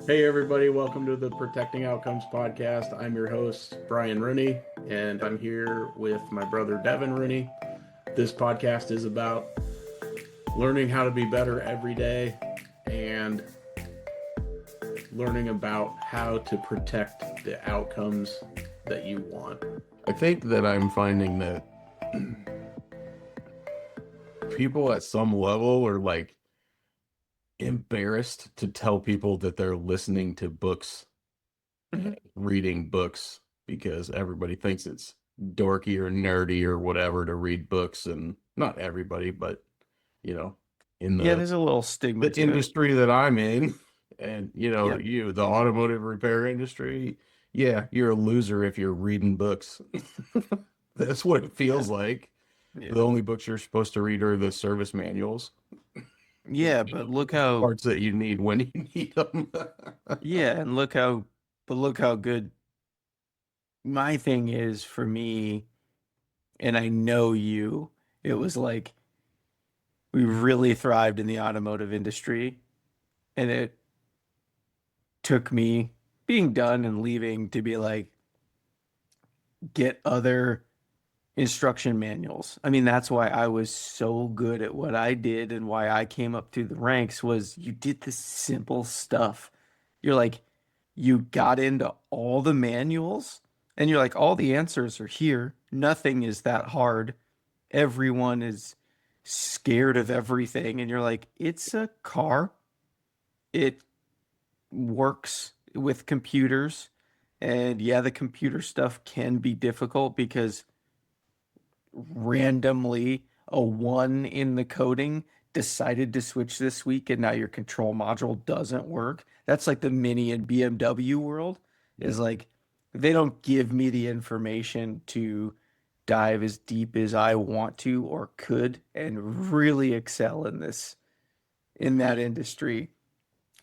Hey, everybody, welcome to the Protecting Outcomes podcast. I'm your host, Brian Rooney, and I'm here with my brother, Devin Rooney. This podcast is about learning how to be better every day and learning about how to protect the outcomes that you want. I think that I'm finding that people at some level are like embarrassed to tell people that they're listening to books, reading books, because everybody thinks it's dorky or nerdy or whatever to read books. And not everybody, but you know, in Yeah, the there's a little stigma the to it. industry that I'm in, and Yep. the automotive repair industry, yeah, you're a loser if you're reading books. That's what it feels like. The Yeah. only books you're supposed to read are the service manuals, Yeah, but look how parts that you need when you need them. yeah, and look how good my thing is for me, and I know you. It was like we really thrived in the automotive industry, and it took me being done and leaving to be like get other instruction manuals. I mean, that's why I was so good at what I did and why I came up through the ranks was you did this simple stuff. You're like, you got into all the manuals and you're like, all the answers are here. Nothing is that hard. Everyone is scared of everything. And you're like, it's a car. It works with computers. And yeah, the computer stuff can be difficult because randomly a one in the coding decided to switch this week and now your control module doesn't work. That's like the Mini and BMW world is Yeah. like they don't give me the information to dive as deep as I want to or could and really excel in that industry.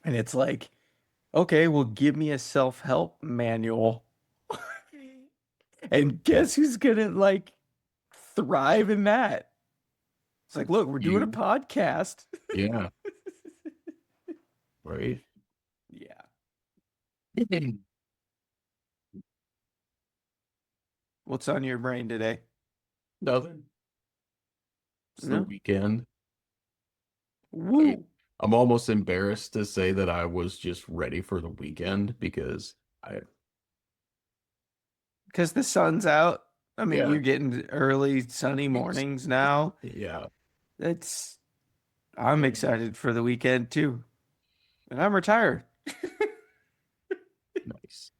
And it's like, okay, well give me a self-help manual. And guess who's gonna like thrive in that? It's like, look, we're doing a You, podcast. yeah, right. Yeah. What's on your brain today? Nothing. It's the No? weekend. I mean, Woo. I'm almost embarrassed to say that I was just ready for the weekend because I, Because the sun's out. I mean, yeah, you're getting early sunny mornings now. yeah, It's I'm and excited for the weekend too. And I'm retired. nice.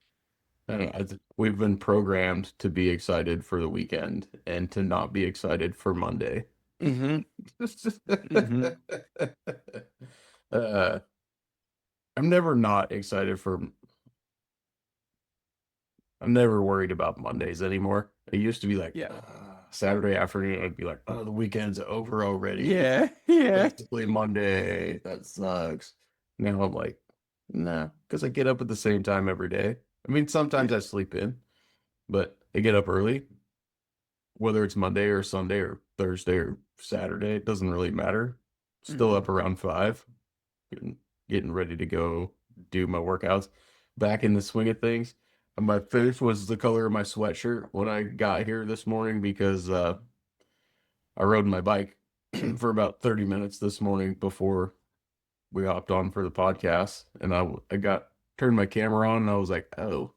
I don't know. We've been programmed to be excited for the weekend and to not be excited for Monday. Mm-hmm. Mm-hmm. uh, I'm never not excited for. I'm never worried about Mondays anymore. It used to be like Yeah. Saturday afternoon. I'd be like, "Oh, the weekend's over already." Yeah. Yeah. Basically Monday. That sucks. Now I'm like, nah, because I get up at the same time every day. I mean, sometimes Yeah. I sleep in, but I get up early, whether it's Monday or Sunday or Thursday or Saturday, it doesn't really matter. Still Mm-hmm. up around 5, getting, getting ready to go do my workouts. Back in the swing of things. And my face was the color of my sweatshirt when I got here this morning because I rode my bike for about 30 minutes this morning before we hopped on for the podcast, and I got turned my camera on, and I was like, oh,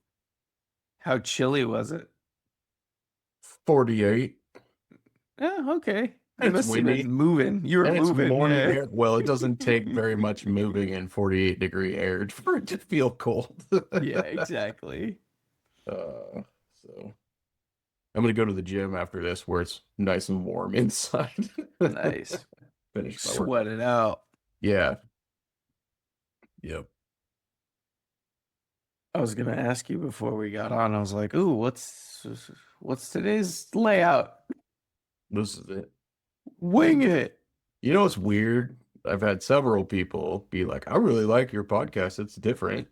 How chilly was it? 48. Yeah, okay. You And it's must have been windy, moving. You were and it's moving, morning yeah. air. Well, it doesn't take very much moving in 48-degree air for it to feel cold. Yeah, exactly. So I'm gonna go to the gym after this, where it's nice and warm inside. Nice. Finish my Sweat workout. it out. Yeah. Yep. I was gonna ask you before we got on. I was like, "Ooh, what's today's layout? This is it. Wing it." You know what's weird? I've had several people be like, I really like your podcast. It's different.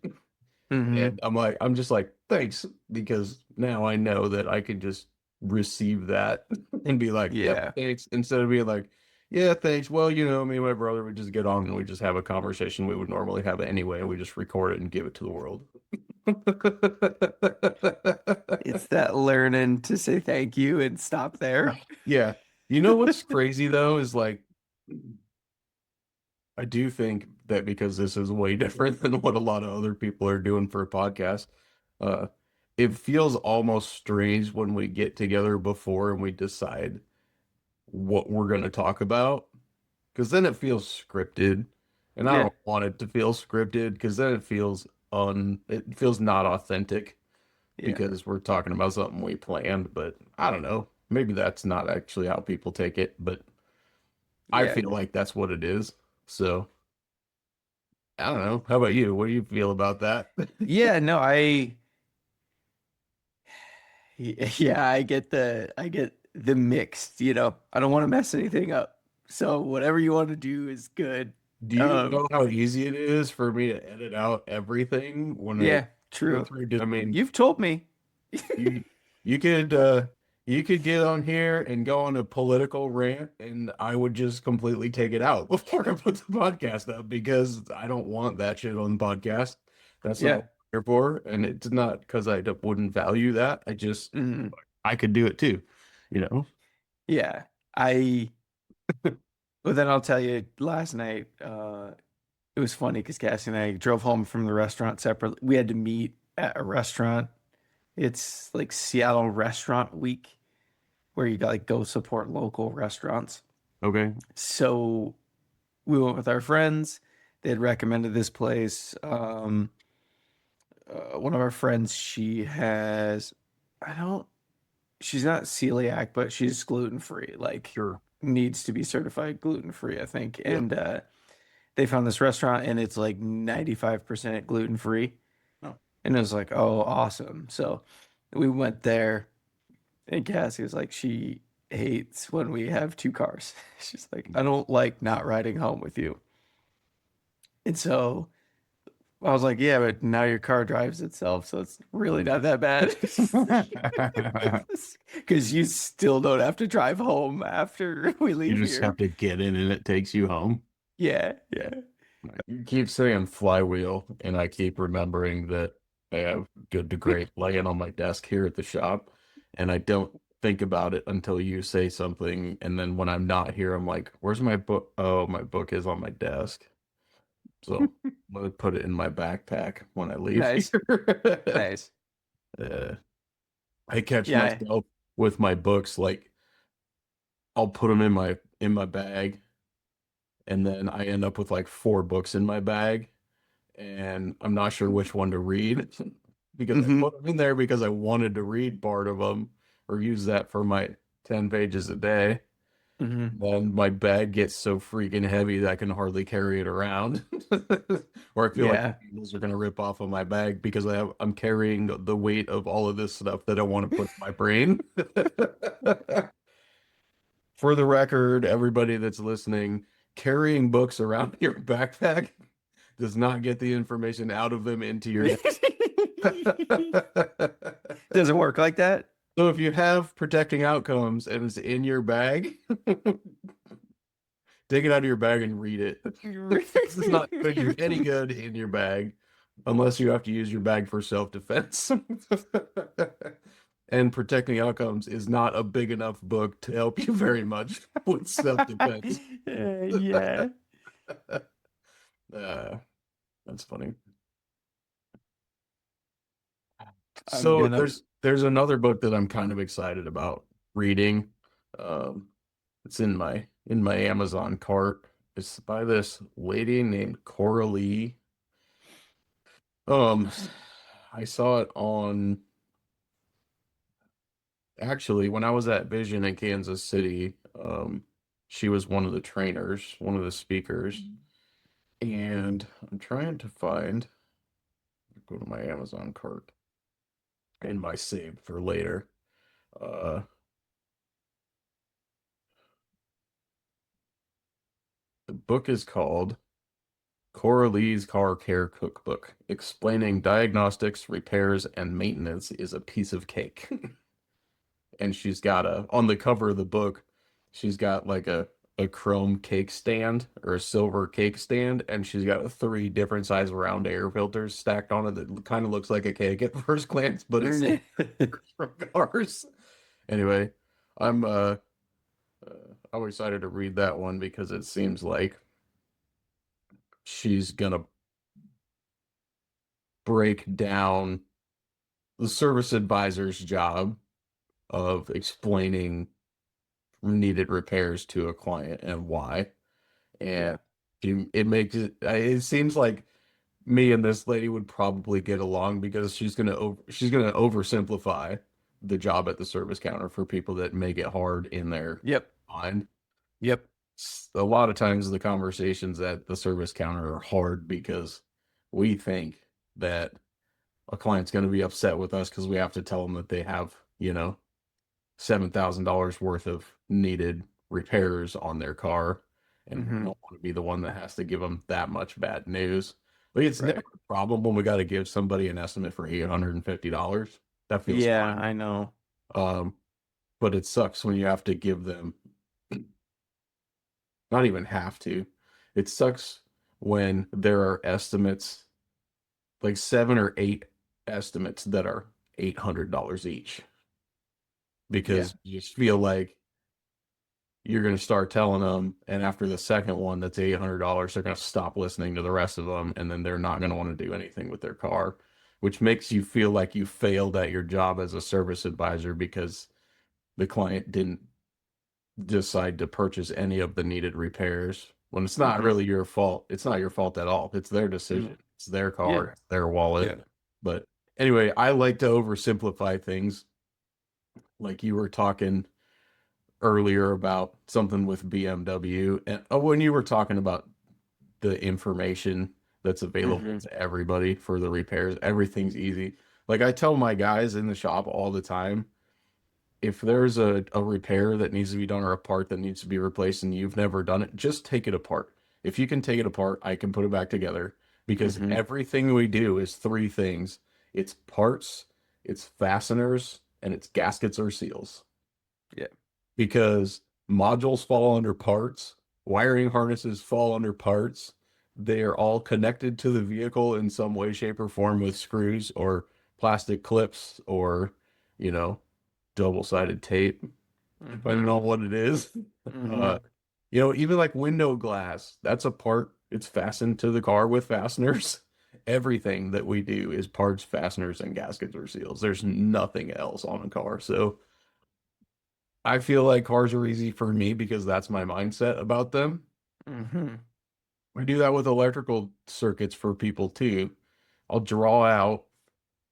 Mm-hmm. And I'm just like, thanks, because now I know that I can just receive that and be like, yep, Yeah. thanks, instead of being like, Yeah, thanks. Well, me and my brother would just get on and we just have a conversation we would normally have anyway, and we just record it and give it to the world. It's that learning to say thank you and stop there. Yeah. You know what's crazy though is like I do think that because this is way different than what a lot of other people are doing for a podcast, uh, it feels almost strange when we get together before and we decide what we're going to talk about, because then it feels scripted, and I Yeah, don't want it to feel scripted because then it feels not authentic yeah, because we're talking about something we planned, but I don't know. Maybe that's not actually how people take it, but I yeah, feel like that's what it is. So. I don't know. How about you? What do you feel about that? yeah. No, yeah, I get the mixed. I don't want to mess anything up. So whatever you want to do is good. Do you Um, know how easy it is for me to edit out everything when I yeah, go true. through? I mean, You've told me. you you could uh you could get on here and go on a political rant, and I would just completely take it out before I put the podcast up because I don't want that shit on the podcast. That's not what Yeah. I'm here for, and it's not because wouldn't value that. Mhm. I could do it too, you know. Yeah. I But then I'll tell you, last night, it was funny because Cassie and I drove home from the restaurant separately. We had to meet at a restaurant. It's like Seattle Restaurant Week, where you got like go support local restaurants. Okay, So we went with our friends. They had recommended this place. One of our friends, I don't, she's not celiac, but she's gluten free, like sure. needs to be certified gluten free, I think. Yeah. And they found this restaurant and it's like 95% gluten free. Oh. And it was like, oh, awesome. So we went there and Cassie was like, she hates when we have two cars. She's like, I don't like not riding home with you. And so I was like, yeah, but now your car drives itself, so it's really not that bad. Because you still don't have to drive home after we You leave just have here. to get in and it takes you home. Yeah, yeah. You keep saying flywheel, and I keep remembering that I have Good to Great laying on my desk here at the shop, and I don't think about it until you say something, and then when I'm not here, I'm like, "Where's my book? Oh, my book is on my desk." So I'm gonna put it in my backpack when I leave Nice, here. nice. uh, I catch Yeah. myself with my books, like I'll put them in my bag, and then I end up with like four books in my bag and I'm not sure which one to read because I Hmm. put them in there because I wanted to read part of them or use that for my 10 pages a day. Hmm. Then my bag gets so freaking heavy that I can hardly carry it around. Or I feel like the Yeah. handles are going to rip off of my bag because I'm carrying the weight of all of this stuff that I want to put in my brain. For the record, everybody that's listening, carrying books around your backpack does not get the information out of them into your head. Does it work like that? So if you have protecting outcomes and it's in your bag, take it out of your bag and read it. This is not going to do any good in your bag unless you have to use your bag for self-defense. And protecting outcomes is not a big enough book to help you very much with self-defense. Yeah. Uh, that's funny. I'm So gonna. there's another book that I'm kind of excited about reading. Um, it's in my Amazon cart. It's by this lady named Cora Lee. Um, I saw it on actually when I was at Vision in Kansas City. She was one of the trainers, one of the speakers, and I'm trying to find go to my Amazon cart in my save for later. Uh, the book is called Cora Lee's Car Care Cookbook. Explaining diagnostics, repairs, and maintenance is a piece of cake. And she's got on the cover of the book, she's got like a chrome cake stand or a silver cake stand, and she's got three different size round air filters stacked on it that kind of looks like a cake at first glance, but it's from cars. Anyway, I'm uh I'm excited to read that one because it seems like she's gonna break down the service advisor's job of explaining needed repairs to a client and why. Yeah. And it makes it seems like me and this lady would probably get along because she's gonna oversimplify the job at the service counter for people that make it hard in their Yep. mind. Yep. A lot of times the conversations at the service counter are hard because we think that a client's going to be upset with us because we have to tell them that they have, $7,000 worth of needed repairs on their car. And we Hmm. don't want to be the one that has to give them that much bad news. But it's never Right. a problem when we got to give somebody an estimate for $850. That feels Yeah, fine. I know. Um, but it sucks when you have to give them, not even have to. It sucks when there are estimates, like seven or eight estimates that are $800 each, Yeah. because you just feel like you're going to start telling them, and after the second one that's $800, they're going to stop listening to the rest of them, and then they're not going to want to do anything with their car, which makes you feel like you failed at your job as a service advisor because the client didn't decide to purchase any of the needed repairs when it's not Hmm. really your fault. It's not your fault at all. It's their Mm. decision. It's their car, Yeah. it's their wallet. Yeah. But anyway, I like to oversimplify things. Like you were talking earlier about something with BMW, and when you were talking about the information that's available Hmm. to everybody for the repairs, everything's easy. Like I tell my guys in the shop all the time, if there's a repair that needs to be done or a part that needs to be replaced and you've never done it, just take it apart. If you can take it apart, I can put it back together because Hmm. everything we do is three things. It's parts, it's fasteners, and it's gaskets or seals. Yeah. Because modules fall under parts, wiring harnesses fall under parts. They are all connected to the vehicle in some way, shape, or form with screws or plastic clips or, you know, double-sided tape, depending Hmm. on what it is. Uh, Hmm. even like window glass, that's a part. It's fastened to the car with fasteners. Everything that we do is parts, fasteners, and gaskets or seals. There's nothing else on a car. So I feel like cars are easy for me because that's my mindset about them. Hmm. I do that with electrical circuits for people too. I'll draw out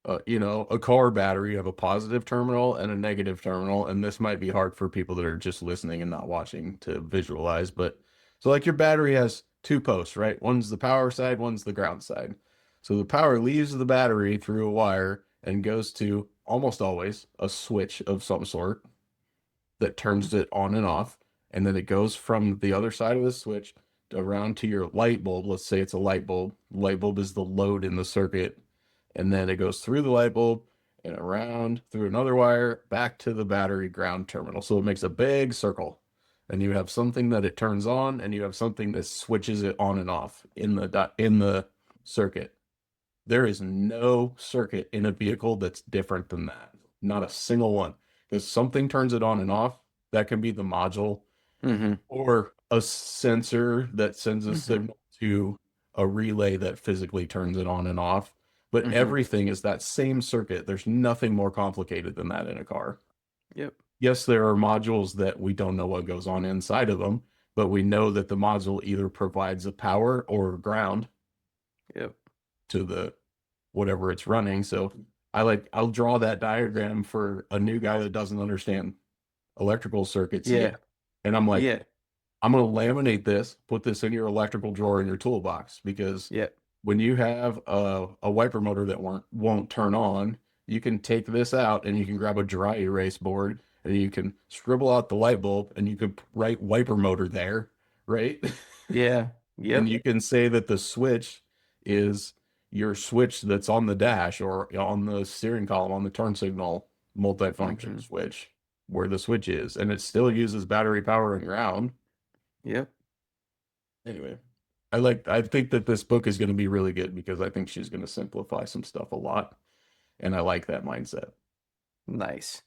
a car battery. You have a positive terminal and a negative terminal, and this might be hard for people that are just listening and not watching to visualize, but so like your battery has two posts, right? One's the power side, one's the ground side. So the power leaves the battery through a wire and goes to almost always a switch of some sort that turns it on and off, and then it goes from the other side of the switch around to your light bulb. Let's say it's a light bulb. Light bulb is the load in the circuit, and then it goes through the light bulb and around through another wire back to the battery ground terminal. So it makes a big circle. And you have something that it turns on, and you have something that switches it on and off in the circuit. There is no circuit in a vehicle that's different than that. Not a single one. Because something turns it on and off. That can be the module Hmm. or a sensor that sends a Hmm. signal to a relay that physically turns it on and off. But Hmm. everything is that same circuit. There's nothing more complicated than that in a car. Yep. Yes, there are modules that we don't know what goes on inside of them, but we know that the module either provides a power or ground Yep. to the whatever it's running. So I'll draw that diagram for a new guy that doesn't understand electrical circuits yet. Yeah. And I'm like, Yeah. I'm going to laminate this, put this in your electrical drawer in your toolbox because Yep. when you have a wiper motor that won't turn on, you can take this out and you can grab a dry erase board and you can scribble out the light bulb and you can write wiper motor there, right? Yeah. And Yep. you can say that the switch is your switch that's on the dash or on the steering column on the turn signal multifunction Hmm. switch where the switch is. And it still uses battery power and ground. Yep. Anyway, I think that this book is going to be really good because I think she's going to simplify some stuff a lot, and I like that mindset. Nice.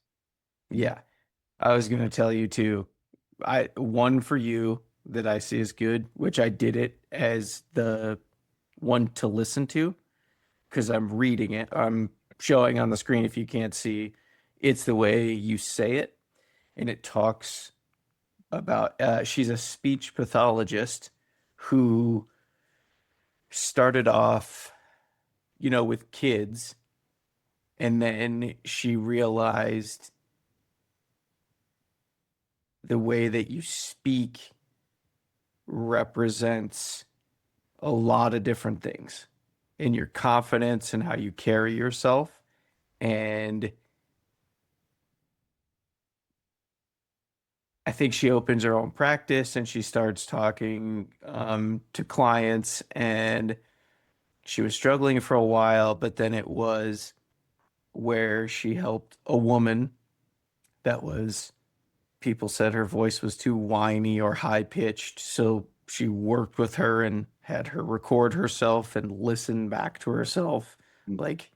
Yeah. I was gonna tell you too. I one for you that I see is good, which I did it as the one to listen to because I'm reading it. I'm showing on the screen if you can't see. It's the way you say it, and it talks about she's a speech pathologist who started off, with kids, and then she realized the way that you speak represents a lot of different things in your confidence and how you carry yourself. And I think she opens her own practice and she starts talking to clients. And she was struggling for a while, but then it was where she helped a woman that was, people said her voice was too whiny or high pitched. So she worked with her and had her record herself and listen back to herself. Mm. Like,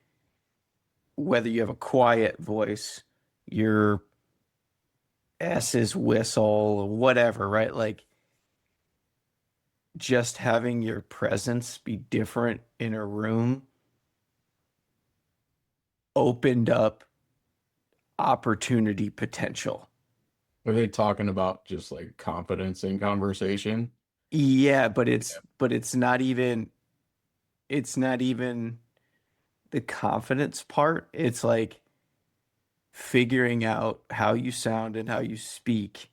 whether you have a quiet voice, your S's whistle, whatever, right? Like, just having your presence be different in a room opened up opportunity potential. Are they talking about just like confidence in conversation? Yeah, but Yeah. it's not even the confidence part. It's like figuring out how you sound and how you speak.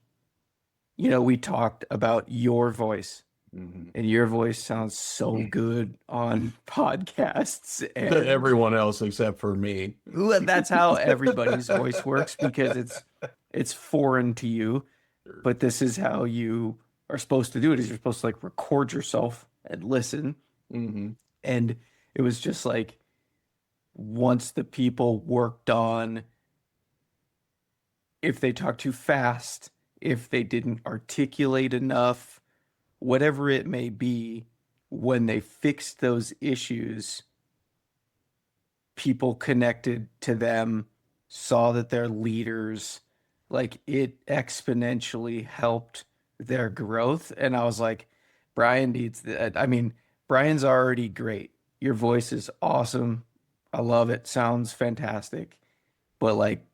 We talked about your voice, Hmm. and your voice sounds so good on podcasts. To And everyone else except for me. that's how everybody's voice works because it's foreign to you. Sure. But this is how you are supposed to do it, is you're supposed to like record yourself and listen. Hmm. And it was just like, once the people worked on, if they talked too fast, if they didn't articulate enough, whatever it may be, when they fixed those issues, people connected to them, saw that they're leaders, like it exponentially helped their growth. And I was like, Brian needs that. I mean, Brian's already great. Your voice is awesome. I love it. Sounds fantastic. But like,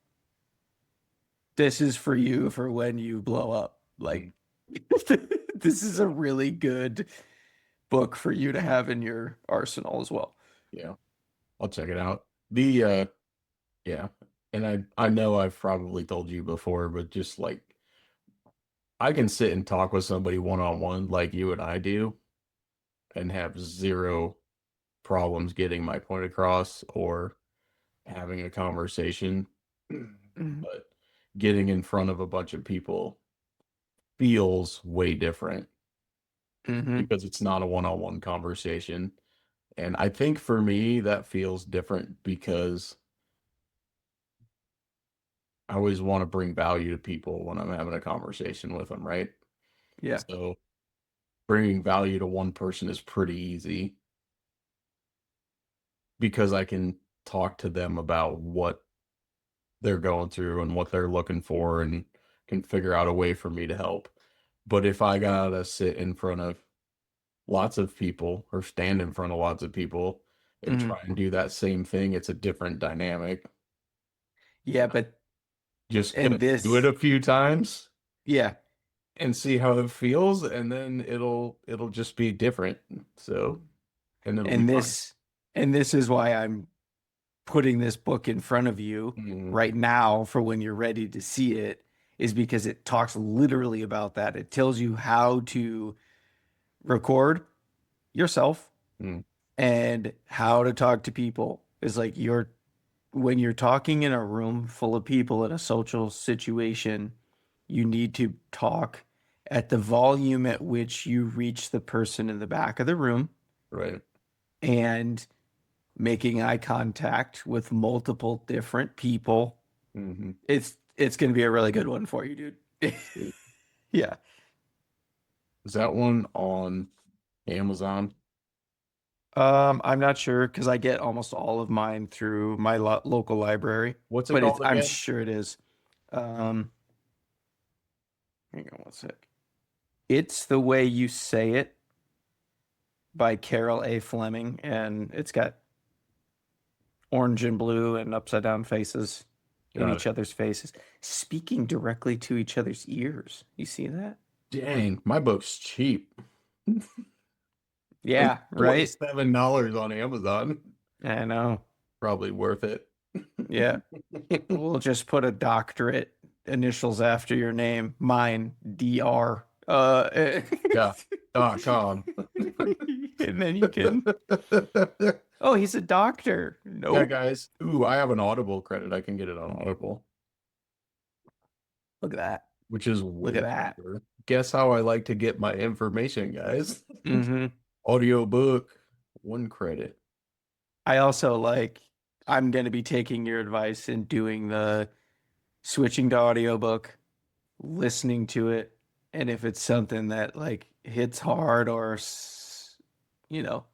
this is for you for when you blow up. Like, this is a really good book for you to have in your arsenal as well. Yeah, I'll check it out. The yeah, and I know I've probably told you before, but just like I can sit and talk with somebody one on one like you and I do and have zero problems getting my point across or having a conversation. Mhm. But getting in front of a bunch of people feels way different Hmm. because it's not a one-on-one conversation. And I think for me, that feels different because I always want to bring value to people when I'm having a conversation with them, right? Yeah. So bringing value to one person is pretty easy because I can talk to them about what they're going through and what they're looking for and can figure out a way for me to help. But if I gotta sit in front of lots of people or stand in front of lots of people and Hmm. try and do that same thing, it's a different dynamic. Yeah, but Just and gonna do it this, a few times yeah, and see how it feels, and then it'll just be different. So, and it'll be and fun. this, and this is why I'm putting this book in front of you Mm, right now for when you're ready to see it, is because it talks literally about that. It tells you how to record yourself mm, and how to talk to people. It's like, when you're talking in a room full of people in a social situation, you need to talk at the volume at which you reach the person in the back of the room, right. and making eye contact with multiple different people. It's going to be a really good one for you, dude. Sweet. Yeah. Is that one on Amazon? I'm not sure because I get almost all of mine through my local library, What's it but called I'm again? sure it is. Um, hang on one sec. It's the Way You Say It by Carol A. Fleming, and it's got orange and blue and upside down faces in Got each it. other's faces, speaking directly to each other's ears. You see that? Dang, my book's cheap. Like Yeah, right? $27 on Amazon. I know. Probably worth it. Yeah. We'll just put a doctorate initials after your name. Mine, DR. Yeah. .com. And then you can. Oh, he's a doctor. Yeah, Nope. guys. Ooh, I have an Audible credit. I can get it on Audible, Look at that. which is Look at way that. cheaper. Guess how I like to get my information, guys? Hmm. Audiobook, 1 credit. I also like, I'm going to be taking your advice and doing the switching to audiobook, listening to it. And if it's something that like hits hard or, you know,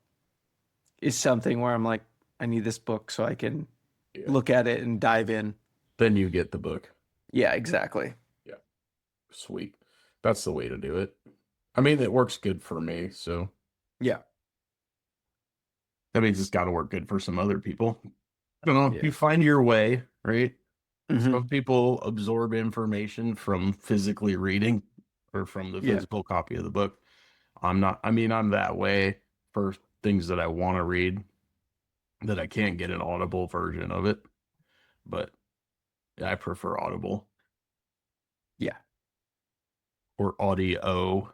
is something where I'm like, I need this book so I can Yeah. look at it and dive in. Then you get the book. Yeah, exactly. Yeah. Sweet. That's the way to do it. I mean, it works good for me, so Yeah. that means it's got to work good for some other people. I don't know. You Yeah. find your way, right? Some Hmm. people absorb information from physically reading or from the Yeah. physical copy of the book. I'm not, I mean, I'm that way for things that I want to read that I can't get an audible version of it, but I prefer Audible Yeah. or audio.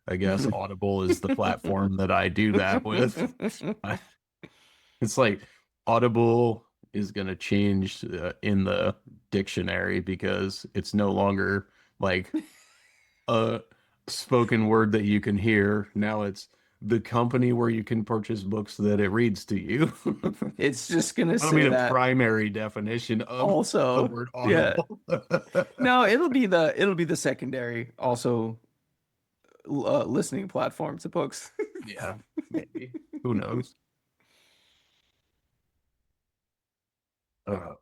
I guess Audible is the platform that I do that with. It's like Audible is going to change in the dictionary because it's no longer like a spoken word that you can hear. Now it's the company where you can purchase books that it reads to you. It's just gonna I don't say mean a that primary definition of the also. word Yeah. audible. No, it'll be the secondary also listening platform to books. Yeah, maybe. Who knows? Uh,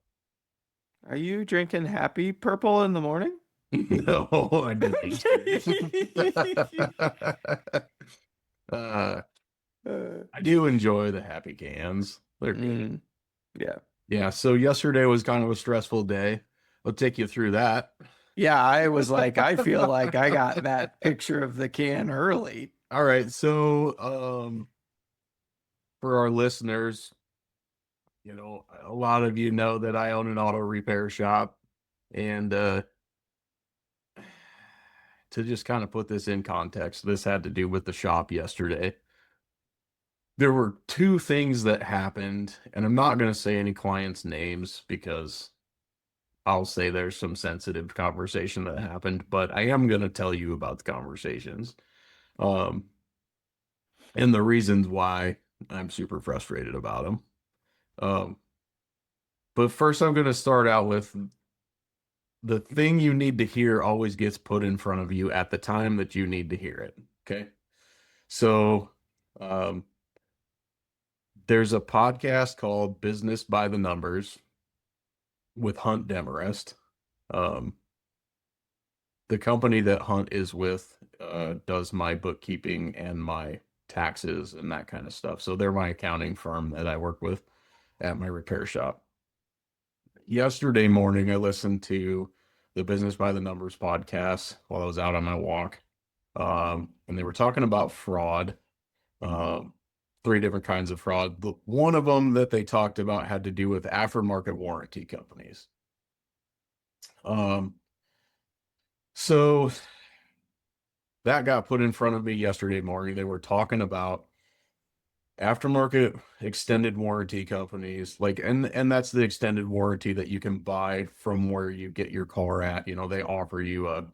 Are you drinking Happy Purple in the morning? no, I did these years. uh, Uh, I do enjoy the happy cans. They're good. mm, yeah. Yeah, so yesterday was kind of a stressful day. I'll take you through that. Yeah, I was like, I feel like I got that picture of the can early. All right, so for our listeners, a lot of you know that I own an auto repair shop, and to just kind of put this in context, this had to do with the shop yesterday. There were two things that happened, and I'm not going to say any clients' names because I'll say there's some sensitive conversation that happened, but I am going to tell you about the conversations. Um, and the reasons why I'm super frustrated about them. Um, but first, I'm going to start out with the thing you need to hear always gets put in front of you at the time that you need to hear it. Okay. So, um, there's a podcast called Business by the Numbers with Hunt Demarest. Um, the company that Hunt is with does my bookkeeping and my taxes and that kind of stuff. So they're my accounting firm that I work with at my repair shop. Yesterday morning, I listened to the Business by the Numbers podcast while I was out on my walk. And they were talking about fraud, um, three different kinds of fraud. One of them that they talked about had to do with aftermarket warranty companies. Um, so that got put in front of me yesterday morning. They were talking about aftermarket extended warranty companies, like, and that's the extended warranty that you can buy from where you get your car at. They offer you an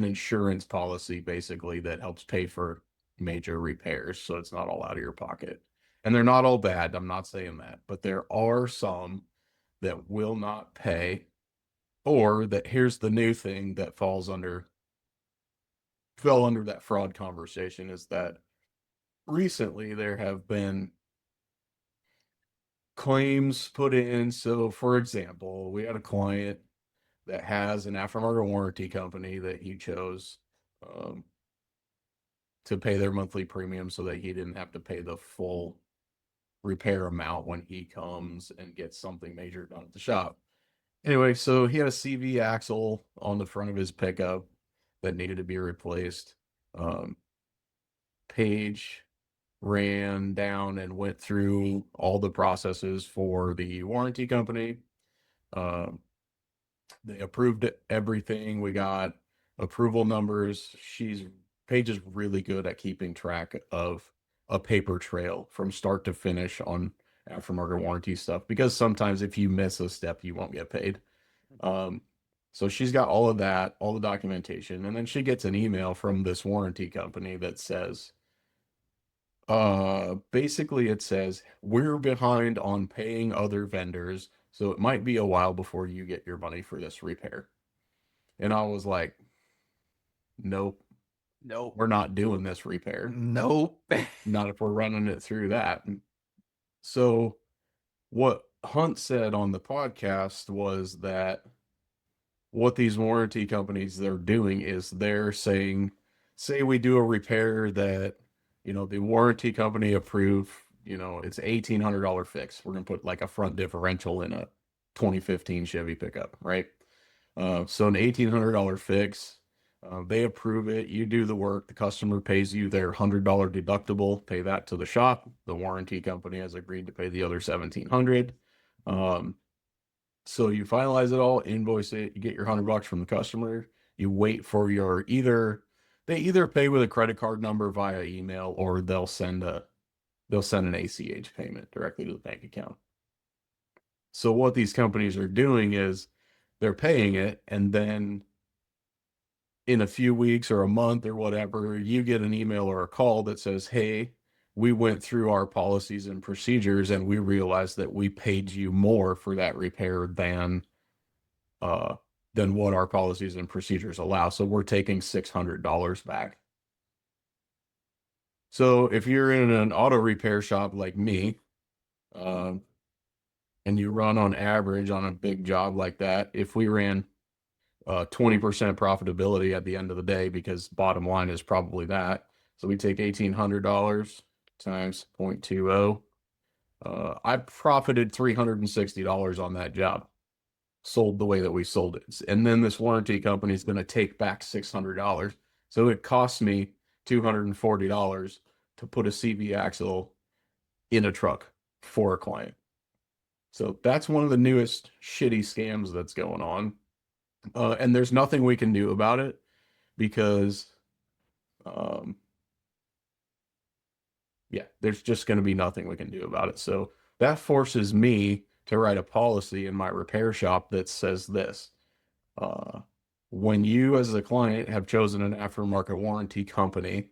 insurance policy basically that helps pay for major repairs, so it's not all out of your pocket. And they're not all bad. I'm not saying that, but there are some that will not pay, or that here's the new thing that falls under fell under that fraud conversation is that recently there have been claims put in. So, for example, we had a client that has an aftermarket warranty company that he chose um, to pay their monthly premium so that he didn't have to pay the full repair amount when he comes and gets something major done at the shop. Anyway, so he had a CV axle on the front of his pickup that needed to be replaced. Um, Page ran down and went through all the processes for the warranty company. Um, they approved everything. We got approval numbers. Paige is really good at keeping track of a paper trail from start to finish on aftermarket warranty stuff because sometimes if you miss a step, you won't get paid. Um, so she's got all of that, all the documentation, and then she gets an email from this warranty company that says, basically it says, we're behind on paying other vendors, so it might be a while before you get your money for this repair. And I was like, nope, Nope. we're not doing this repair. Nope. Not if we're running it through that. So what Hunt said on the podcast was that what these warranty companies they're doing is they're saying, say we do a repair that, the warranty company approve, it's $1,800 fix. We're gonna put like a front differential in a 2015 Chevy pickup, right? So an $1,800 fix, they approve it. You do the work. The customer pays you their $100 deductible. Pay that to the shop. The warranty company has agreed to pay the other 1,700. So you finalize it all, invoice it, you get your $100 from the customer. You wait for they either pay with a credit card number via email or they'll send an ACH payment directly to the bank account. So what these companies are doing is they're paying it, and then in a few weeks or a month or whatever, you get an email or a call that says, "Hey, we went through our policies and procedures and we realized that we paid you more for that repair uh, than what our policies and procedures allow. So we're taking $600 back." So if you're in an auto repair shop like me, um, and you run on average on a big job like that, if we ran 20% profitability at the end of the day, because bottom line is probably that. So we take $1,800 times 0.20. I profited $360 on that job, sold the way that we sold it. And then this warranty company is going to take back $600. So it costs me $240 to put a CV axle in a truck for a client. So that's one of the newest shitty scams that's going on. And there's nothing we can do about it because, um, yeah, there's just going to be nothing we can do about it. So that forces me to write a policy in my repair shop that says this. Uh, when you, as a client, have chosen an aftermarket warranty company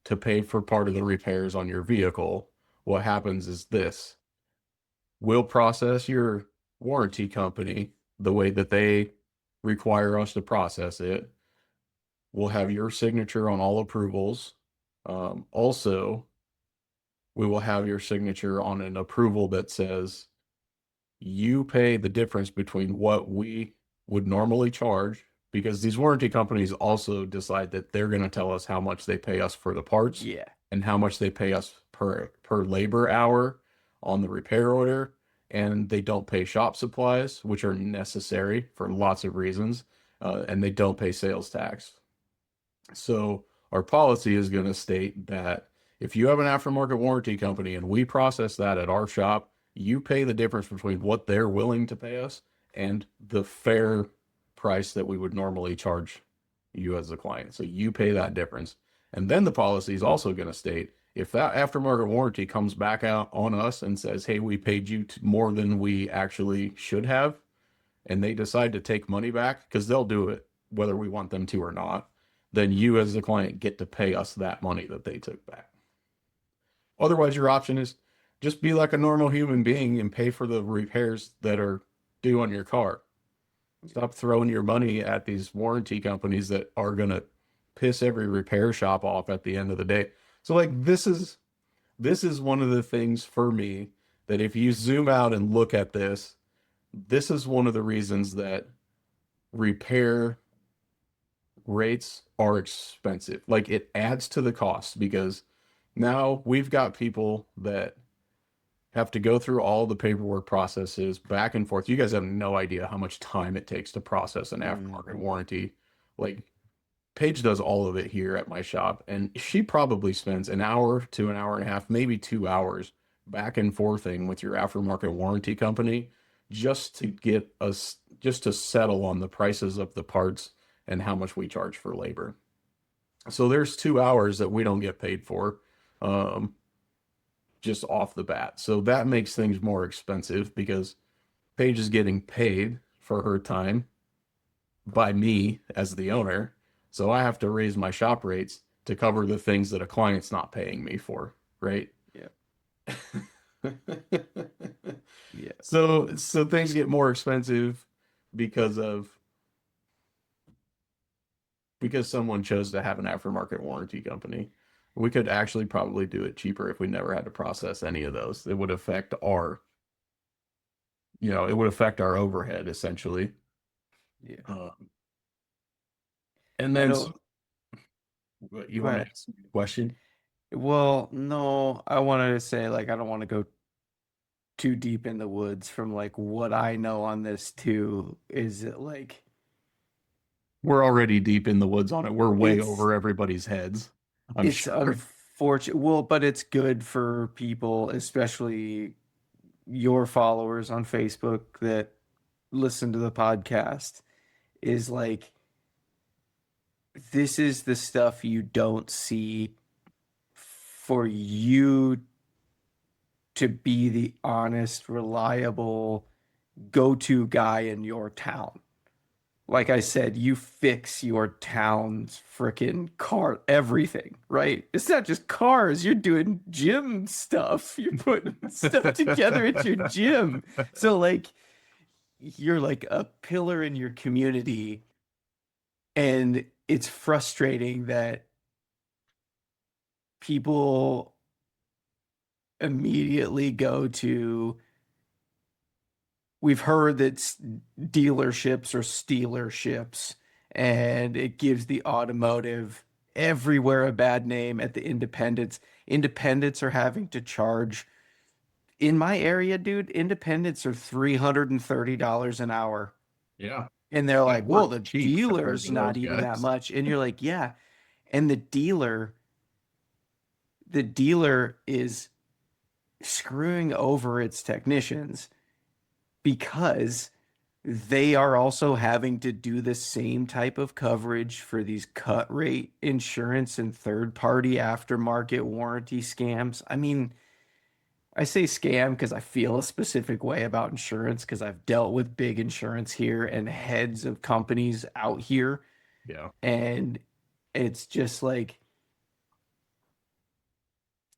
to pay for part of the repairs on your vehicle, what happens is this: we'll process your warranty company the way that they require us to process it. We'll have your signature on all approvals. Also, we will have your signature on an approval that says you pay the difference between what we would normally charge, because these warranty companies also decide that they're going to tell us how much they pay us for the parts Yeah. and how much they pay us per labor hour on the repair order, and they don't pay shop supplies, which are necessary for lots of reasons, and they don't pay sales tax. So our policy is going to state that if you have an aftermarket warranty company and we process that at our shop, you pay the difference between what they're willing to pay us and the fair price that we would normally charge you as a client. So you pay that difference. And then the policy is also going to state if that aftermarket warranty comes back out on us and says, "Hey, we paid you more than we actually should have," and they decide to take money back, because they'll do it whether we want them to or not, then you as the client get to pay us that money that they took back. Otherwise, your option is just be like a normal human being and pay for the repairs that are due on your car. Stop throwing your money at these warranty companies that are going to piss every repair shop off at the end of the day. So like this is one of the things for me that if you zoom out and look at this, this is one of the reasons that repair rates are expensive. Like it adds to the cost because now we've got people that have to go through all the paperwork processes back and forth. You guys have no idea how much time it takes to process an aftermarket Mhm. warranty. Like Paige does all of it here at my shop, and she probably spends an hour to an hour and a half, maybe 2 hours back and forthing with your aftermarket warranty company just to get us just to settle on the prices of the parts and how much we charge for labor. So there's 2 hours that we don't get paid for, um, just off the bat. So that makes things more expensive because Paige is getting paid for her time by me as the owner. So I have to raise my shop rates to cover the things that a client's not paying me for, right? Yeah. Yeah. So things get more expensive because of because someone chose to have an aftermarket warranty company. We could actually probably do it cheaper if we never had to process any of those. It would affect it would affect our overhead essentially. Yeah. Uh, and I then don't you go want to ahead. ask me a question? Well, no, I wanted to say like I don't want to go too deep in the woods from like what I know on this too. Is it like We're already deep in the woods on it. We're way it's over everybody's heads, I'm it's sure. unfortunate. Well, but it's good for people, especially your followers on Facebook that listen to the podcast, is like this is the stuff you don't see for you to be the honest, reliable go-to guy in your town. Like I said, you fix your town's freaking car, everything, right? It's not just cars. You're doing gym stuff. You're putting stuff together at your gym. So like you're like a pillar in your community, and it's frustrating that people immediately go to we've heard that dealerships are stealerships, and it gives the automotive everywhere a bad name at the independents. Independents are having to charge in my area, dude. Independents are $330 an hour. Yeah. And they're And like, we're well, the cheap compared dealer's to not those even that guys. much. And you're like, yeah. And the dealer is screwing over its technicians because they are also having to do the same type of coverage for these cut rate insurance and third party aftermarket warranty scams. I mean, I say scam because I feel a specific way about insurance because I've dealt with big insurance here and heads of companies out here. Yeah. And it's just like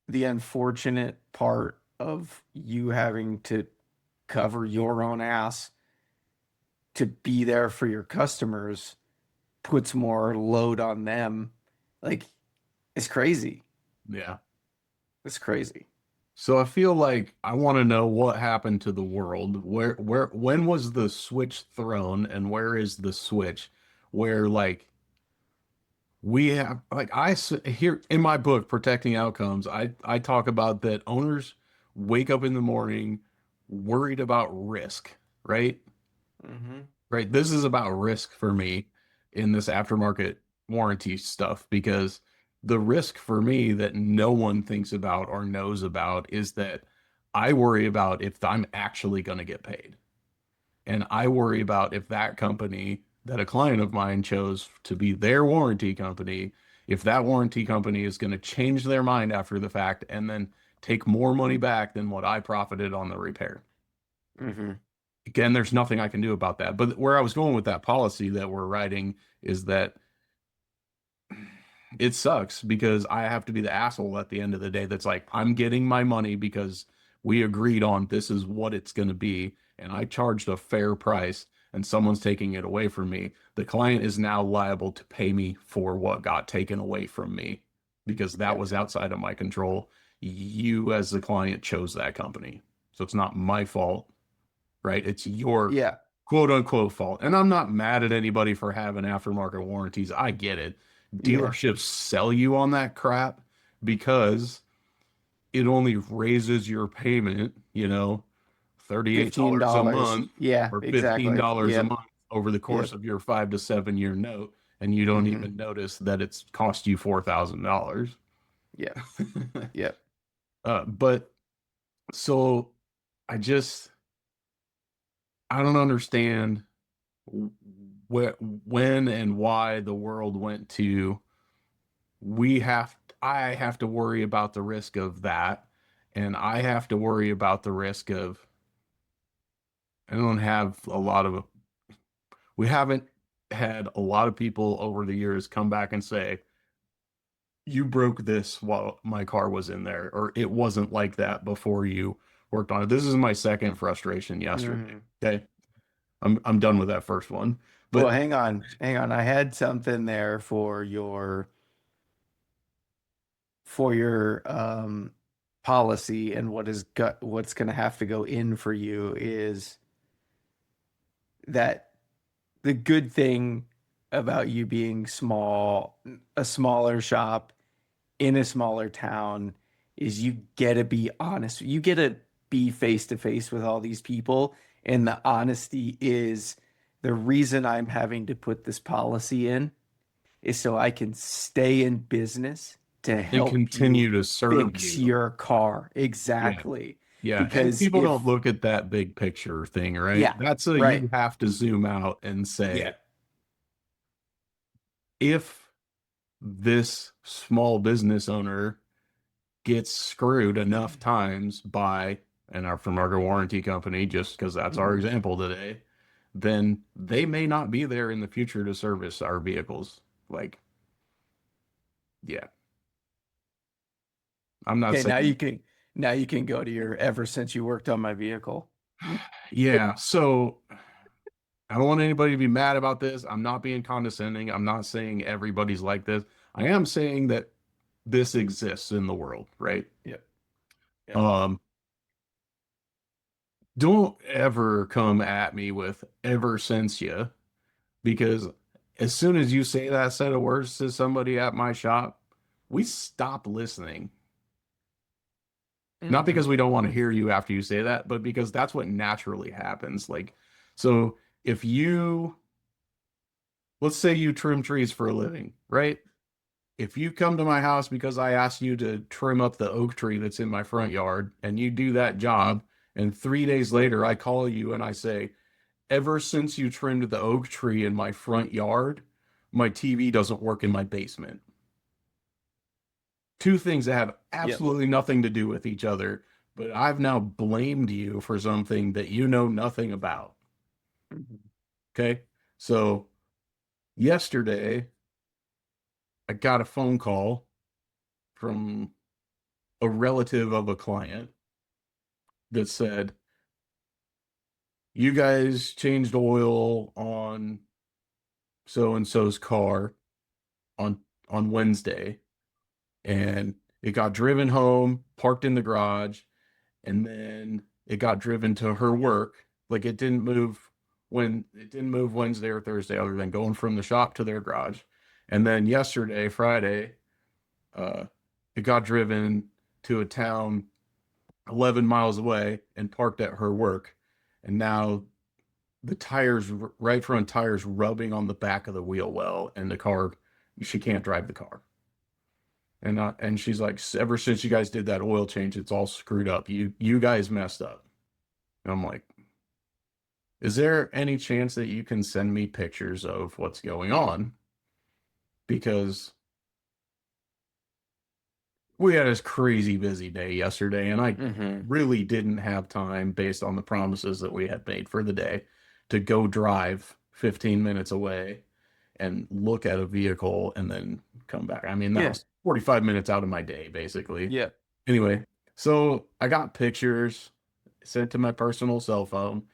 the unfortunate part of you having to cover your own ass to be there for your customers puts more load on them. Like it's crazy. Yeah. It's crazy. So I feel like I want to know what happened to the world. When was the switch thrown and where is the switch where like we have like here in my book Protecting Outcomes, I talk about that owners wake up in the morning worried about risk, right? Hmm. Right. This is about risk for me in this aftermarket warranty stuff because the risk for me that no one thinks about or knows about is that I worry about if I'm actually going to get paid. And I worry about if that company that a client of mine chose to be their warranty company, if that warranty company is going to change their mind after the fact and then take more money back than what I profited on the repair. Hmm. Again, there's nothing I can do about that. But where I was going with that policy that we're writing is that it sucks because I have to be the asshole at the end of the day that's like, I'm getting my money because we agreed on this is what it's going to be. And I charged a fair price. and someone's taking it away from me, the client is now liable to pay me for what got taken away from me because that Yeah. was outside of my control. You, as the client, chose that company. So it's not my fault, right? It's your Yeah. quote unquote fault. And I'm not mad at anybody for having aftermarket warranties. I get it. Yeah. Dealerships sell you on that crap because it only raises your payment, $38 a $15. month Yeah, or exactly. $15 a Yep. month over the course Yep. of your 5 to 7 year note, and you don't Hmm. even notice that it's cost you $4,000. Yep. Yep. But so I just I don't understand when and why the world went to I have to worry about the risk of that, and I have to worry about the risk of I don't have a lot of we haven't had a lot of people over the years come back and say, you broke this while my car was in there, or it wasn't like that before you worked on it. This is my second frustration yesterday. Hmm. Okay. I'm done with that first one. Well, But hang on. Hang on. I had something there for your policy, and what's going to have to go in for you is that the good thing about you being a smaller shop in a smaller town, is you get to be honest. You get to be face to face with all these people. And the honesty is the reason I'm having to put this policy in is so I can stay in business to and help you continue to serve fix you. your car. Yeah. Exactly. Yeah. And Because people don't if, look at that big picture thing, right? yeah, That's a right. you have to zoom out and Yeah. say, if this small business owner gets screwed enough times by an aftermarket warranty company, just because that's our Hmm. example today, then they may not be there in the future to service our vehicles. Like, yeah, I'm not Okay, saying, now you can go to your ever since you worked on my vehicle. yeah. So I don't want anybody to be mad about this. I'm not being condescending. I'm not saying everybody's like this. I am saying that this exists in the world, right? Yep. Yep. Um, don't ever come at me with ever since you, because as soon as you say that set of words to somebody at my shop, we stop listening. Not because Hmm. we don't want to hear you after you say that, but because that's what naturally happens. Like, so if you, let's say you trim trees for a living, right? If you come to my house because I asked you to trim up the oak tree that's in my front yard and you do that job, and 3 days later I call you and I say, ever since you trimmed the oak tree in my front yard, my TV doesn't work in my basement. Two things that have Yep. absolutely nothing to do with each other, but I've now blamed you for something that you know nothing about. Mhm. Okay. So yesterday, I got a phone call from a relative of a client that said, you guys changed oil on so and so's car on Wednesday, and it got driven home, parked in the garage, and then it got driven to her work. Like it didn't move Wednesday or Thursday, other than going from the shop to their garage. And then yesterday, Friday, uh, it got driven to a town 11 miles away and parked at her work. And now the tires, right front tires, rubbing on the back of the wheel well, and the car, she can't drive the car. And she's like, ever since you guys did that oil change, it's all screwed up. You guys messed up. And I'm like, is there any chance that you can send me pictures of what's going on? Because we had this crazy busy day yesterday, and I Hmm. really didn't have time, based on the promises that we had made for the day, to go drive 15 minutes away and look at a vehicle and then come back. I mean, that Yeah. was 45 minutes out of my day, basically. Yeah. Anyway, so I got pictures sent to my personal cell phone,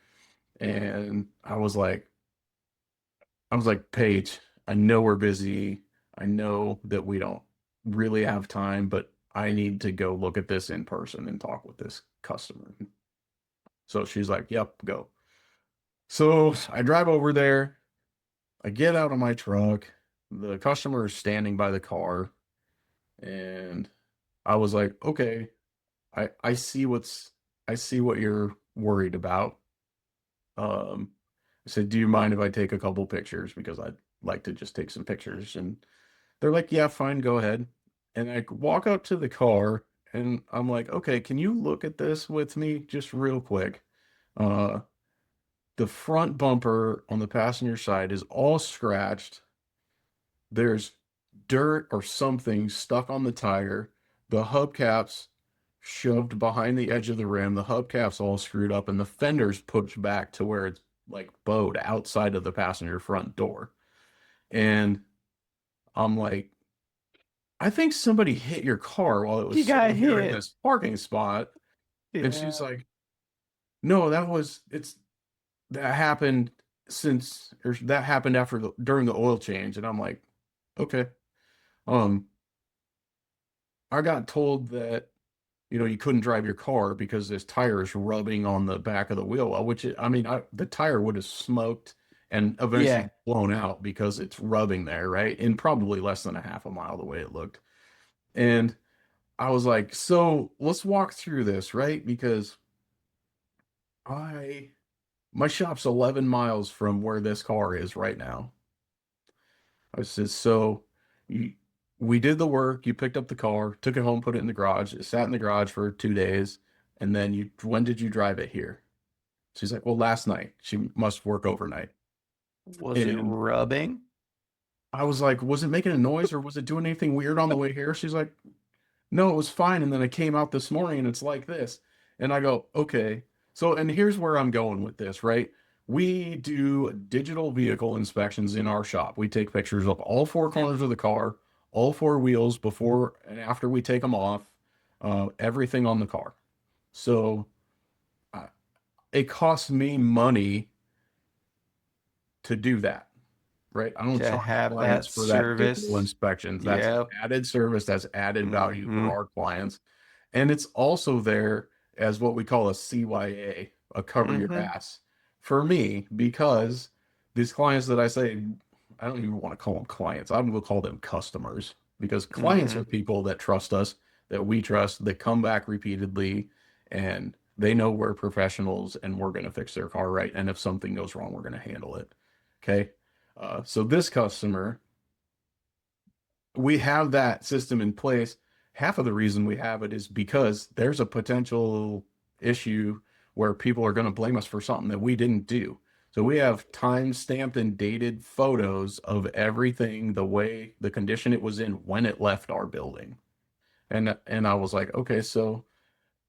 and I was like, I was like, Paige, I know we're busy. I know that we don't really have time, but I need to go look at this in person and talk with this customer. So she's like, yep, go. So I drive over there. I get out of my truck. The customer is standing by the car, and I was like, okay, I see I see what you're worried about. Um, I said, do you mind if I take a couple pictures? Because I'd like to just take some pictures. And they're like, yeah, fine, go ahead. And I walk out to the car and I'm like, okay, can you look at this with me just real quick? Uh, the front bumper on the passenger side is all scratched. There's dirt or something stuck on the tire. The hubcaps shoved behind the edge of the rim. The hubcaps all screwed up, and the fender's pushed back to where it's like bowed outside of the passenger front door. And I'm like, I think somebody hit your car while it was You got sitting here in hit. this parking spot. And she's Yeah. like, no, that happened or that happened during the oil change. And I'm like, okay. Um, I got told that you couldn't drive your car because this tire is rubbing on the back of the wheel well, I mean, the tire would have smoked and Yeah. eventually blown out because it's rubbing there, right? In probably less than a half a mile the way it looked. And I was like, so let's walk through this, right? Because I, my shop's 11 miles from where this car is right now. I said, so you, we did the work. You picked up the car, took it home, put it in the garage. It sat in the garage for 2 days. And then when did you drive it here? She's like, well, last night. She must work overnight. Was it And rubbing? I was like, was it making a noise or was it doing anything weird on the way here? She's like, no, it was fine. And then I came out this morning and it's like this. And I go, okay. So, and here's where I'm going with this, right? We do digital vehicle inspections in our shop. We take pictures of all four corners of the car, all four wheels before and after we take them off, everything on the car. So uh, it costs me money to do that, right? I don't To charge have clients that for that digital service. inspections. That's an Yep. added service, that's added value for Mm-hmm. our clients. And it's also there as what we call a CYA, a cover your Mm-hmm. ass for me, because these clients that I say, I don't even want to call them clients. I'm going to call them customers because clients Mm-hmm. are people that trust us, that we trust, that come back repeatedly, and they know we're professionals and we're going to fix their car right. And if something goes wrong, we're going to handle it. Okay. So this customer, we have that system in place. Half of the reason we have it is because there's a potential issue where people are going to blame us for something that we didn't do. So we have time stamped and dated photos of everything, the way, the condition it was in when it left our building. And I was like, okay, so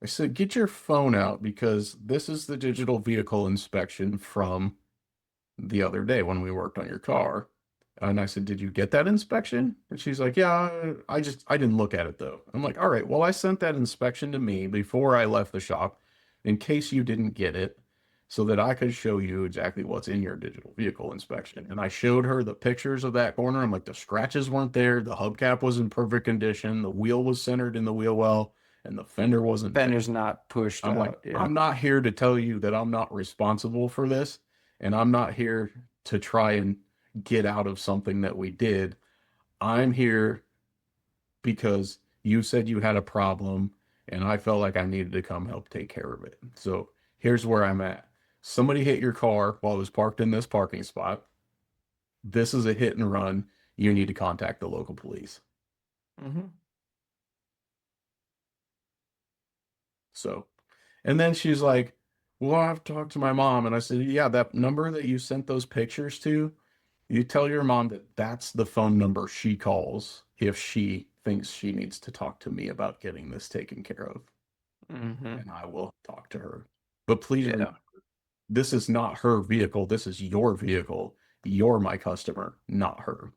I said, get your phone out because this is the digital vehicle inspection from the other day when we worked on your car. And I said, did you get that inspection? And she's like, yeah, I didn't look at it though. I'm like, all right, well, I sent that inspection to me before I left the shop in case you didn't get it so that I could show you exactly what's in your digital vehicle inspection. And I showed her the pictures of that corner. I'm like, the scratches weren't there. The hubcap was in perfect condition. The wheel was centered in the wheel well and the fender wasn't bent. Fender's not pushed I'm like, out. Yeah. I'm not here to tell you that I'm not responsible for this, and I'm not here to try and get out of something that we did. I'm here because you said you had a problem, and I felt like I needed to come help take care of it. So here's where I'm at. Somebody hit your car while it was parked in this parking spot. This is a hit and run. You need to contact the local police. Mm-hmm. So, and then she's like, well, I have to talk to my mom. And I said, yeah, that number that you sent those pictures to, you tell your mom that that's the phone number she calls if she thinks she needs to talk to me about getting this taken care of. Mm-hmm. And I will talk to her. But please remember, Yeah. this is not her vehicle. This is your vehicle. You're my customer, not her.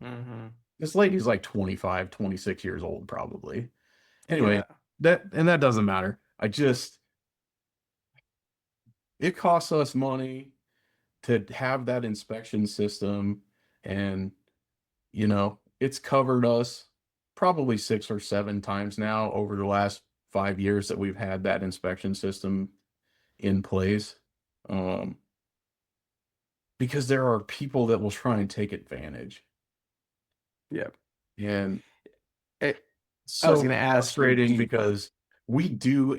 Mm-hmm. This lady's like 25, 26 years old, probably. Anyway, Yeah. that doesn't matter. It costs us money to have that inspection system, and it's covered us probably 6 or 7 times now over the last 5 years that we've had that inspection system in place. Um, because there are people that will try and take advantage. Yeah. And It, I was so going to ask you, frustrating because we do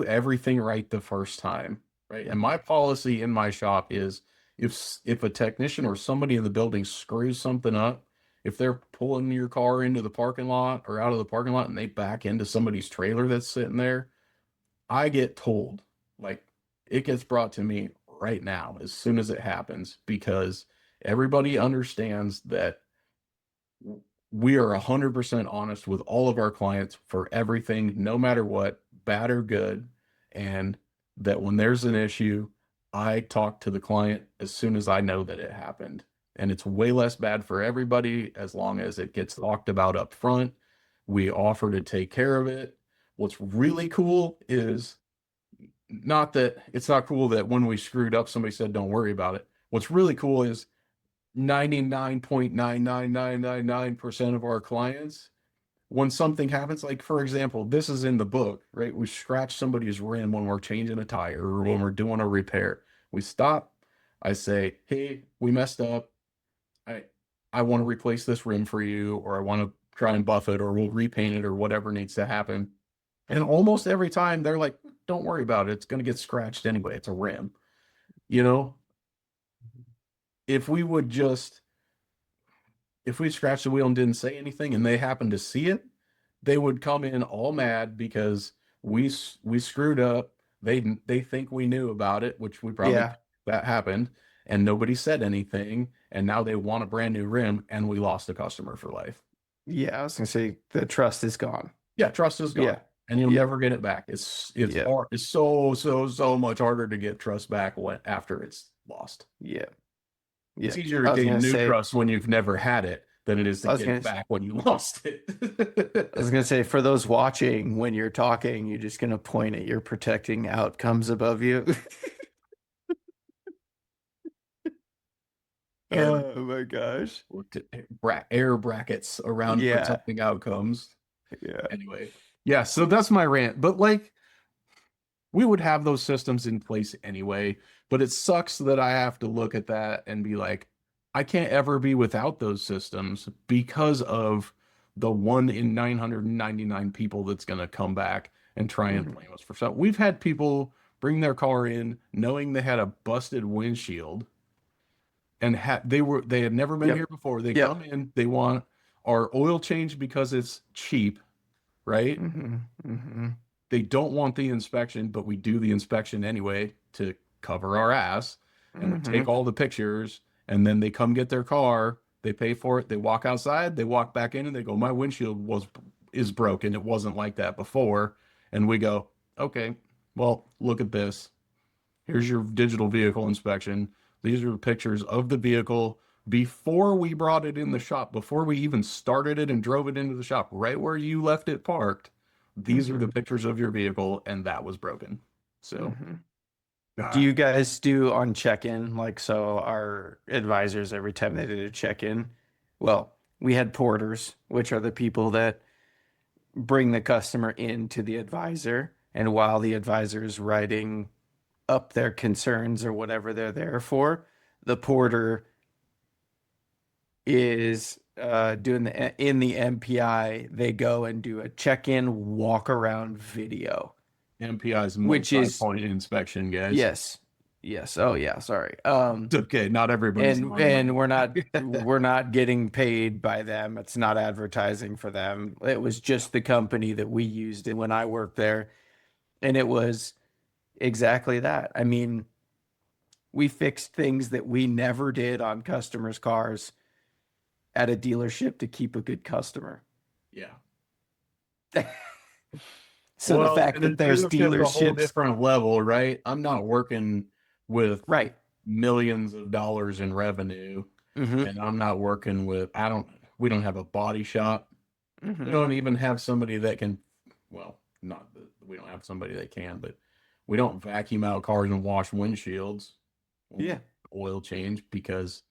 everything right the first time, right? And my policy in my shop is if a technician or somebody in the building screws something up, if they're pulling your car into the parking lot or out of the parking lot and they back into somebody's trailer that's sitting there, I get told, like, it gets brought to me right now as soon as it happens, because everybody understands that we are 100% honest with all of our clients for everything, no matter what, bad or good. And that when there's an issue, I talk to the client as soon as I know that it happened. And it's way less bad for everybody as long as it gets talked about up front. We offer to take care of it. What's really cool is not that it's not cool that when we screwed up, somebody said, don't worry about it. What's really cool is 99.99999% of our clients, when something happens, like for example, this is in the book, right? We scratch somebody's rim when we're changing a tire or when we're doing a repair. We stop. I say, hey, we messed up. I I want to replace this rim for you, or I want to try and buff it, or we'll repaint it, or whatever needs to happen. And almost every time they're like, don't worry about it. It's going to get scratched anyway. It's a rim. You know, if we would just if we scratched the wheel and didn't say anything and they happened to see it, they would come in all mad because we screwed up. They think we knew about it, which we probably yeah, that happened, and nobody said anything, and now they want a brand new rim, and we lost a customer for life. yeah, I was going to say the trust is gone. Yeah, trust is gone, Yeah, and you'll yeah, never get it back. It's yeah, hard. It's so much harder to get trust back after it's lost. yeah, It's yeah. easier to I was gain going to new say, trust when you've never had it than it is to I was get going it to, back when you lost I was it. going to say for those watching, when you're talking, you're just going to point at your protecting outcomes above you. air Oh my gosh. air brackets around Yeah, protecting outcomes. yeah. Anyway, yeah, so that's my rant. But like, we would have those systems in place anyway, but it sucks that I have to look at that and be like, I can't ever be without those systems because of the 1 in 999 people that's going to come back and try and Mhm. blame us for something. We've had people bring their car in knowing they had a busted windshield and they had never been here Yep, before. They come yep. in, they want our oil change because it's cheap, right? Hmm, hmm. They don't want the inspection, but we do the inspection anyway to cover our ass. And we take Hmm. all the pictures, and then they come get their car, they pay for it, they walk outside, they walk back in, and they go, my windshield was is broken. It wasn't like that before. And we go, okay, well, look at this. Here's your digital vehicle inspection. These are pictures of the vehicle before we brought it in the shop, before we even started it and drove it into the shop, right where you left it parked. These are the Hmm. pictures of your vehicle, and that was broken. So, Hmm. Do ah, you guys do on check-in? Like, so our advisors, every time they did a check-in, well, we had porters, which are the people that bring the customer into the advisor. And while the advisor is writing up their concerns or whatever they're there for, the porter is doing the in the MPI, they go and do a check-in walk around video, MPI's which is multi-point inspection, guys. yes, yes. Oh yeah, sorry. It's okay. Not everybody's And knowing we're not getting paid by them. It's not advertising for them. It was just the company that we used when I worked there, and it was exactly that. I mean, we fixed things that we never did on customers' cars at a dealership to keep a good customer. yeah. So the Well, fact and a that there's dealership's a whole dealerships, different level, right? I'm not working with right? millions of dollars in revenue, Mm-hmm. and I'm not working with, we don't have a body shop. We Mm-hmm. don't even have somebody that can, well, not that we don't have somebody that can, but we don't vacuum out cars and wash windshields. Well, Yeah. oil change because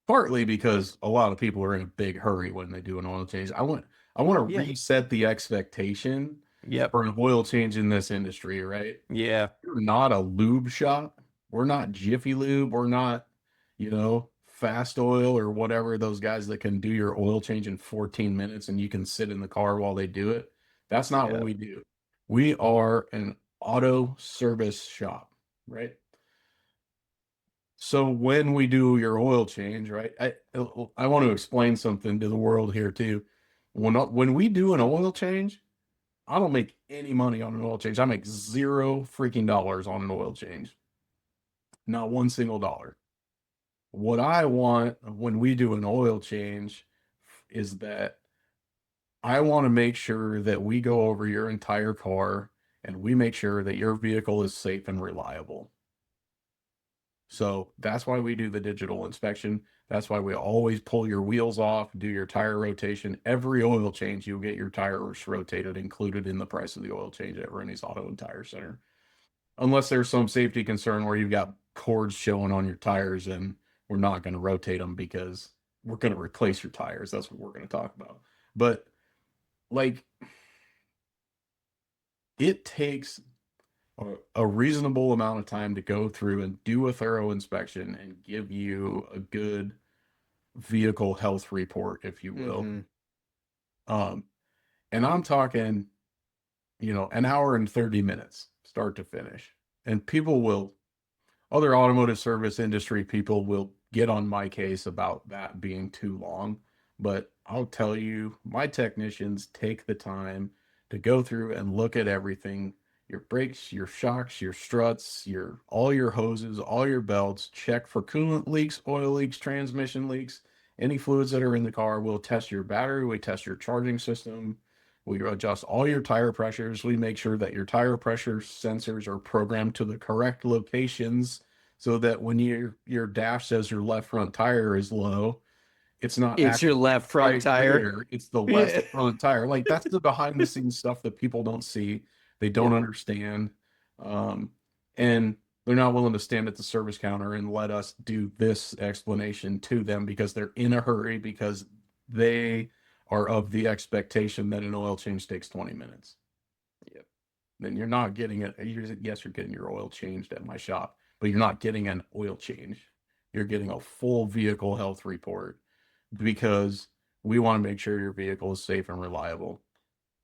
partly because a lot of people are in a big hurry when they do an oil change. I want to Yeah. reset the expectation Yep. for an oil change in this industry, right? Yeah. We're not a lube shop. We're not Jiffy Lube. We're not, Fast Oil or whatever, those guys that can do your oil change in 14 minutes and you can sit in the car while they do it. That's not what Yeah. we do. We are an auto service shop, right? So when we do your oil change, right? I want to explain something to the world here too. When we do an oil change, I don't make any money on an oil change. I make zero freaking dollars on an oil change. Not one single dollar. What I want when we do an oil change is that I want to make sure that we go over your entire car and we make sure that your vehicle is safe and reliable. So that's why we do the digital inspection. That's why we always pull your wheels off, do your tire rotation. Every oil change, you'll get your tires rotated, included in the price of the oil change at Rennie's Auto and Tire Center. Unless there's some safety concern where you've got cords showing on your tires, and we're not going to rotate them because we're going to replace your tires. That's what we're going to talk about. But like, it takes a reasonable amount of time to go through and do a thorough inspection and give you a good vehicle health report, if you will. Mm-hmm. Um, and I'm talking, an hour and 30 minutes, start to finish. And other automotive service industry people will get on my case about that being too long. But I'll tell you, my technicians take the time to go through and look at everything, your brakes, your shocks, your struts, all your hoses, all your belts, check for coolant leaks, oil leaks, transmission leaks, any fluids that are in the car. We'll test your battery, we test your charging system, we adjust all your tire pressures. We make sure that your tire pressure sensors are programmed to the correct locations so that when your dash says your left front tire is low, it's not It's your actually left front right tire. there. It's the left Yeah. front tire. Like that's the behind the scenes stuff that people don't see. They don't Yep. understand. And they're not willing to stand at the service counter and let us do this explanation to them because they're in a hurry because they are of the expectation that an oil change takes 20 minutes. Yep. Then you're not getting it. Yes, you're getting your oil changed at my shop, but you're not getting an oil change. You're getting a full vehicle health report because we want to make sure your vehicle is safe and reliable.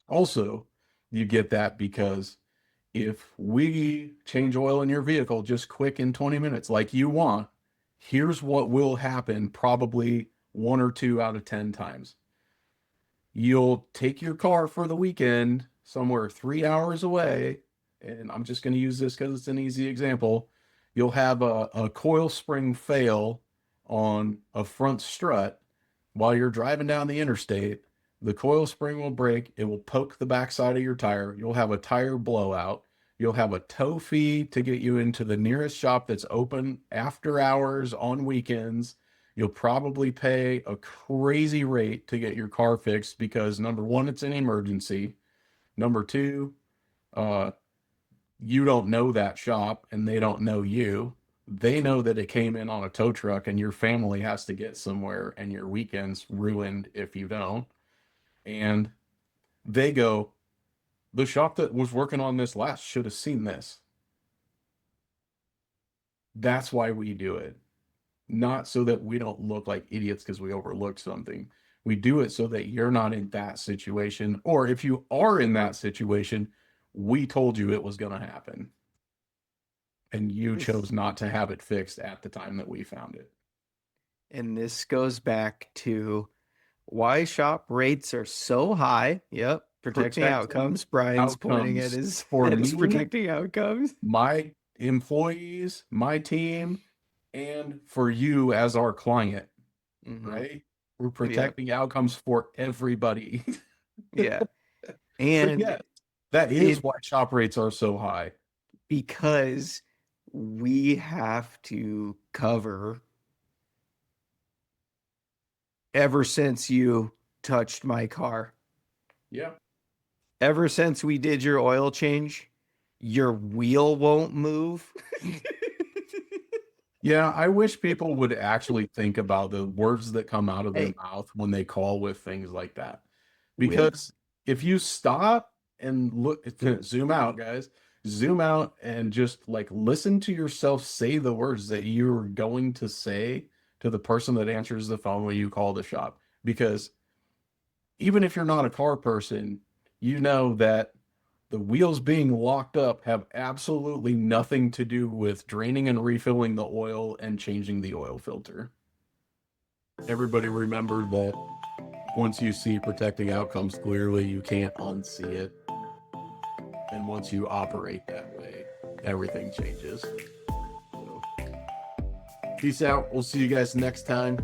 Also, you get that because if we change oil in your vehicle just quick in 20 minutes, like you want, here's what will happen probably one or two out of 10 times. You'll take your car for the weekend somewhere 3 hours away. And I'm just going to use this because it's an easy example. You'll have a coil spring fail on a front strut while you're driving down the interstate. The coil spring will break. It will poke the backside of your tire. You'll have a tire blowout. You'll have a tow fee to get you into the nearest shop that's open after hours on weekends. You'll probably pay a crazy rate to get your car fixed because number one, it's an emergency. Number two, uh, you don't know that shop and they don't know you. They know that it came in on a tow truck and your family has to get somewhere and your weekend's ruined if you don't. And they go, the shop that was working on this last should have seen this. That's why we do it. Not so that we don't look like idiots because we overlooked something. We do it so that you're not in that situation. Or if you are in that situation, we told you it was going to happen and you chose not to have it fixed at the time that we found it. And this goes back to why shop rates are so high. Yep. Protecting Protecting outcomes. Brian's pointing at outcomes his for at his me, protecting outcomes. my employees, my team, and for you as our client, Mm-hmm. right? We're Yep. protecting outcomes for everybody. Yeah. But And yeah, that is it why shop rates are so high. because we have to cover ever since you touched my car. Yeah. Ever since we did your oil change, your wheel won't move. Yeah, I wish people would actually think about the words that come out of their Hey, mouth when they call with things like that. with Because if you stop and look, zoom out, guys, zoom out and just like listen to yourself say the words that you're going to say to the person that answers the phone when you call the shop. Because even if you're not a car person, you know that the wheels being locked up have absolutely nothing to do with draining and refilling the oil and changing the oil filter. Everybody remember that once you see protecting outcomes clearly, you can't unsee it. And once you operate that way, everything changes. So, peace out. We'll see you guys next time.